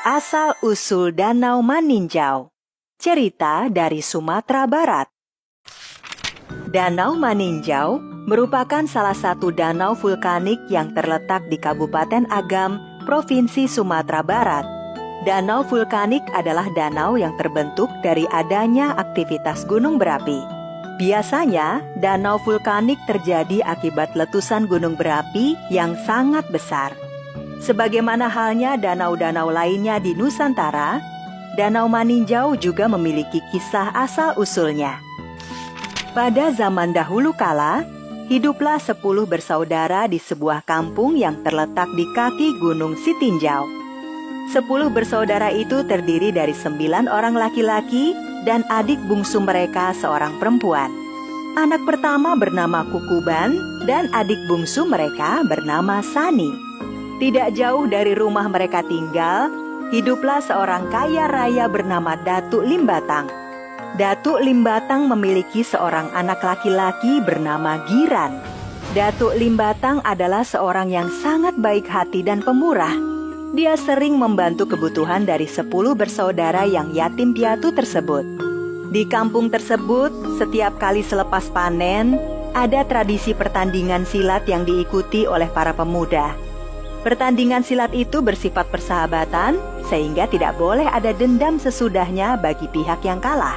Asal-usul Danau Maninjau. Cerita dari Sumatera Barat. Danau Maninjau merupakan salah satu danau vulkanik yang terletak di Kabupaten Agam, Provinsi Sumatera Barat. Danau vulkanik adalah danau yang terbentuk dari adanya aktivitas gunung berapi. Biasanya, danau vulkanik terjadi akibat letusan gunung berapi yang sangat besar. Sebagaimana halnya danau-danau lainnya di Nusantara, Danau Maninjau juga memiliki kisah asal-usulnya. Pada zaman dahulu kala, hiduplah 10 bersaudara di sebuah kampung yang terletak di kaki Gunung Sitinjau. 10 bersaudara itu terdiri dari 9 orang laki-laki dan adik bungsu mereka seorang perempuan. Anak pertama bernama Kukuban dan adik bungsu mereka bernama Sani. Tidak jauh dari rumah mereka tinggal, hiduplah seorang kaya raya bernama Datuk Limbatang. Datuk Limbatang memiliki seorang anak laki-laki bernama Giran. Datuk Limbatang adalah seorang yang sangat baik hati dan pemurah. Dia sering membantu kebutuhan dari 10 bersaudara yang yatim piatu tersebut. Di kampung tersebut, setiap kali selepas panen, ada tradisi pertandingan silat yang diikuti oleh para pemuda. Pertandingan silat itu bersifat persahabatan, sehingga tidak boleh ada dendam sesudahnya bagi pihak yang kalah.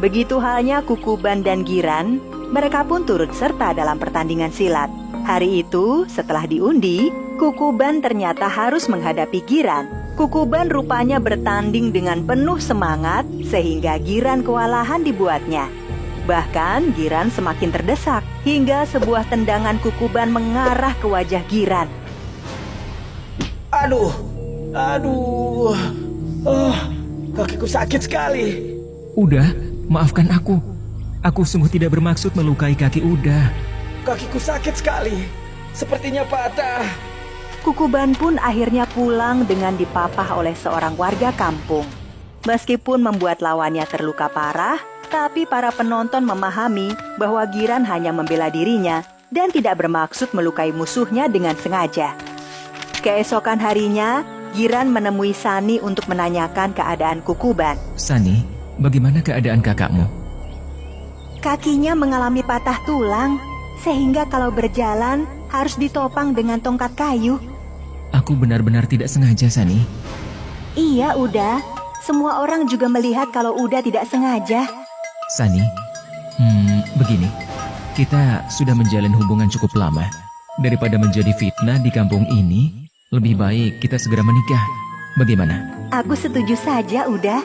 Begitu halnya Kukuban dan Giran, mereka pun turut serta dalam pertandingan silat. Hari itu, setelah diundi, Kukuban ternyata harus menghadapi Giran. Kukuban rupanya bertanding dengan penuh semangat, sehingga Giran kewalahan dibuatnya. Bahkan Giran semakin terdesak, hingga sebuah tendangan Kukuban mengarah ke wajah Giran. Aduh, kakiku sakit sekali. Udah, maafkan aku. Aku sungguh tidak bermaksud melukai kaki Uda. Kakiku sakit sekali, sepertinya patah. Kukuban pun akhirnya pulang dengan dipapah oleh seorang warga kampung. Meskipun membuat lawannya terluka parah, tapi para penonton memahami bahwa Giran hanya membela dirinya dan tidak bermaksud melukai musuhnya dengan sengaja. Keesokan harinya, Giran menemui Sani untuk menanyakan keadaan Kukuban. Sani, bagaimana keadaan kakakmu? Kakinya mengalami patah tulang, sehingga kalau berjalan harus ditopang dengan tongkat kayu. Aku benar-benar tidak sengaja, Sani. Iya, Uda. Semua orang juga melihat kalau Uda tidak sengaja. Sani, begini. Kita sudah menjalin hubungan cukup lama. Daripada menjadi fitnah di kampung ini, lebih baik kita segera menikah. Bagaimana? Aku setuju saja, Uda.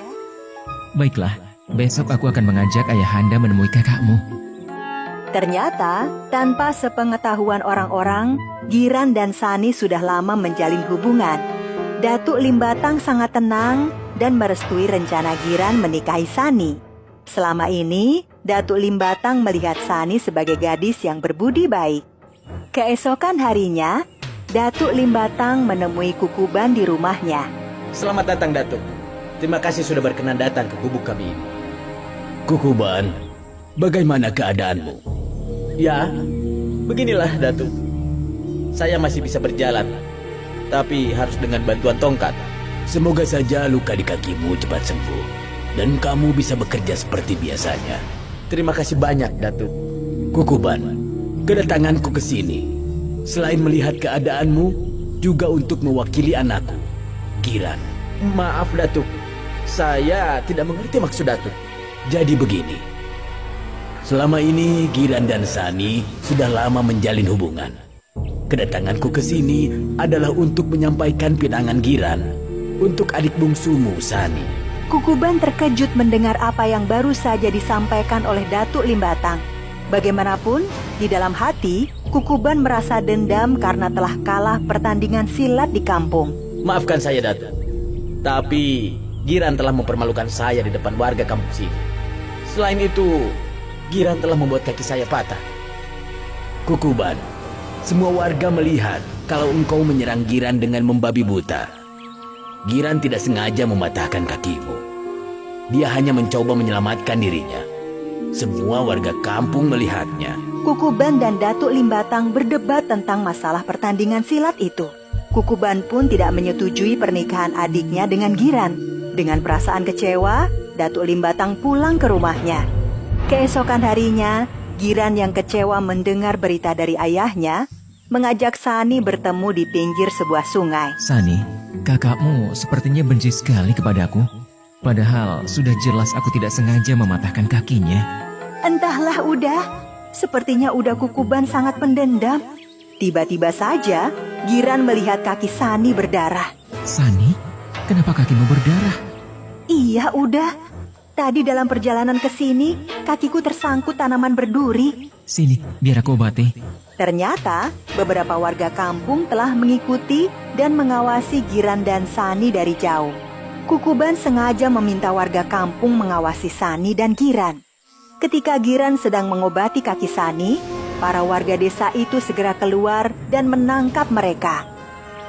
Baiklah, besok aku akan mengajak ayahanda menemui kakakmu. Ternyata, tanpa sepengetahuan orang-orang, Giran dan Sani sudah lama menjalin hubungan. Datuk Limbatang sangat tenang dan merestui rencana Giran menikahi Sani. Selama ini, Datuk Limbatang melihat Sani sebagai gadis yang berbudi baik. Keesokan harinya, Datuk Limbatang menemui Kukuban di rumahnya. Selamat datang, Datuk. Terima kasih sudah berkenan datang ke gubuk kami ini. Kukuban, bagaimana keadaanmu? Ya, beginilah, Datuk. Saya masih bisa berjalan, tapi harus dengan bantuan tongkat. Semoga saja luka di kakimu cepat sembuh dan kamu bisa bekerja seperti biasanya. Terima kasih banyak, Datuk. Kukuban, kedatanganku ke sini selain melihat keadaanmu, juga untuk mewakili anakku, Giran. Maaf, Datuk. Saya tidak mengerti maksud Datuk. Jadi begini, selama ini Giran dan Sani sudah lama menjalin hubungan. Kedatanganku ke sini adalah untuk menyampaikan pinangan Giran untuk adik bungsumu, Sani. Kukuban terkejut mendengar apa yang baru saja disampaikan oleh Datuk Limbatang. Bagaimanapun, di dalam hati, Kukuban merasa dendam karena telah kalah pertandingan silat di kampung. Maafkan saya, Datuk. Tapi Giran telah mempermalukan saya di depan warga kampung sini. Selain itu, Giran telah membuat kaki saya patah. Kukuban, semua warga melihat kalau engkau menyerang Giran dengan membabi buta. Giran tidak sengaja mematahkan kakimu. Dia hanya mencoba menyelamatkan dirinya. Semua warga kampung melihatnya. Kukuban dan Datuk Limbatang berdebat tentang masalah pertandingan silat itu. Kukuban pun tidak menyetujui pernikahan adiknya dengan Giran. Dengan perasaan kecewa, Datuk Limbatang pulang ke rumahnya. Keesokan harinya, Giran yang kecewa mendengar berita dari ayahnya, mengajak Sani bertemu di pinggir sebuah sungai. Sani, kakakmu sepertinya benci sekali kepadaku. Padahal sudah jelas aku tidak sengaja mematahkan kakinya. Entahlah Uda, sepertinya Uda Kukuban sangat pendendam. Tiba-tiba saja, Giran melihat kaki Sani berdarah. Sani, kenapa kakimu berdarah? Iya Uda, tadi dalam perjalanan ke sini, kakiku tersangkut tanaman berduri. Sini, biar aku obati. Ternyata, beberapa warga kampung telah mengikuti dan mengawasi Giran dan Sani dari jauh. Kukuban sengaja meminta warga kampung mengawasi Sani dan Giran. Ketika Giran sedang mengobati kaki Sani, para warga desa itu segera keluar dan menangkap mereka.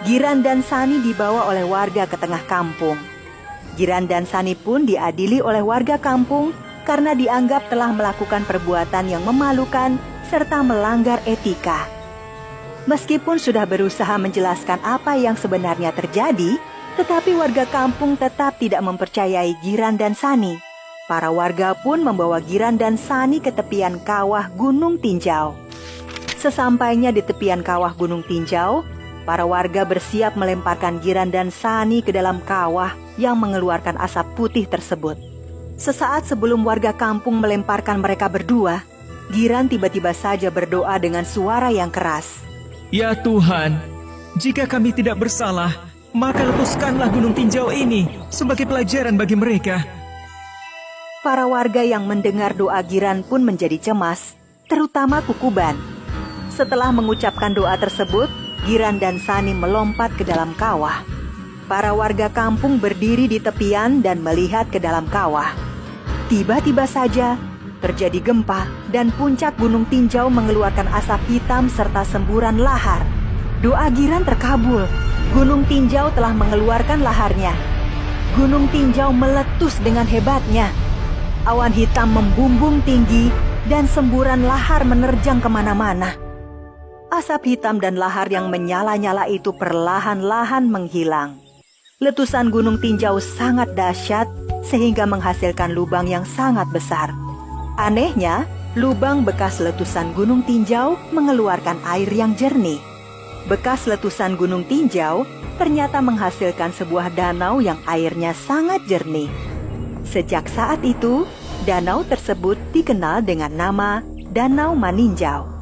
Giran dan Sani dibawa oleh warga ke tengah kampung. Giran dan Sani pun diadili oleh warga kampung karena dianggap telah melakukan perbuatan yang memalukan serta melanggar etika. Meskipun sudah berusaha menjelaskan apa yang sebenarnya terjadi, tetapi warga kampung tetap tidak mempercayai Giran dan Sani. Para warga pun membawa Giran dan Sani ke tepian kawah Gunung Tinjau. Sesampainya di tepian kawah Gunung Tinjau, para warga bersiap melemparkan Giran dan Sani ke dalam kawah yang mengeluarkan asap putih tersebut. Sesaat sebelum warga kampung melemparkan mereka berdua, Giran tiba-tiba saja berdoa dengan suara yang keras. Ya Tuhan, jika kami tidak bersalah, maka letuskanlah Gunung Tinjau ini sebagai pelajaran bagi mereka. Para warga yang mendengar doa Giran pun menjadi cemas, terutama Kukuban. Setelah mengucapkan doa tersebut, Giran dan Sani melompat ke dalam kawah. Para warga kampung berdiri di tepian dan melihat ke dalam kawah. Tiba-tiba saja terjadi gempa dan puncak Gunung Tinjau mengeluarkan asap hitam serta semburan lahar. Doa Giran terkabul. Gunung Tinjau telah mengeluarkan laharnya. Gunung Tinjau meletus dengan hebatnya. Awan hitam membumbung tinggi dan semburan lahar menerjang kemana-mana. Asap hitam dan lahar yang menyala-nyala itu perlahan-lahan menghilang. Letusan Gunung Tinjau sangat dahsyat sehingga menghasilkan lubang yang sangat besar. Anehnya, lubang bekas letusan Gunung Tinjau mengeluarkan air yang jernih. Bekas letusan Gunung Tinjau ternyata menghasilkan sebuah danau yang airnya sangat jernih. Sejak saat itu, danau tersebut dikenal dengan nama Danau Maninjau.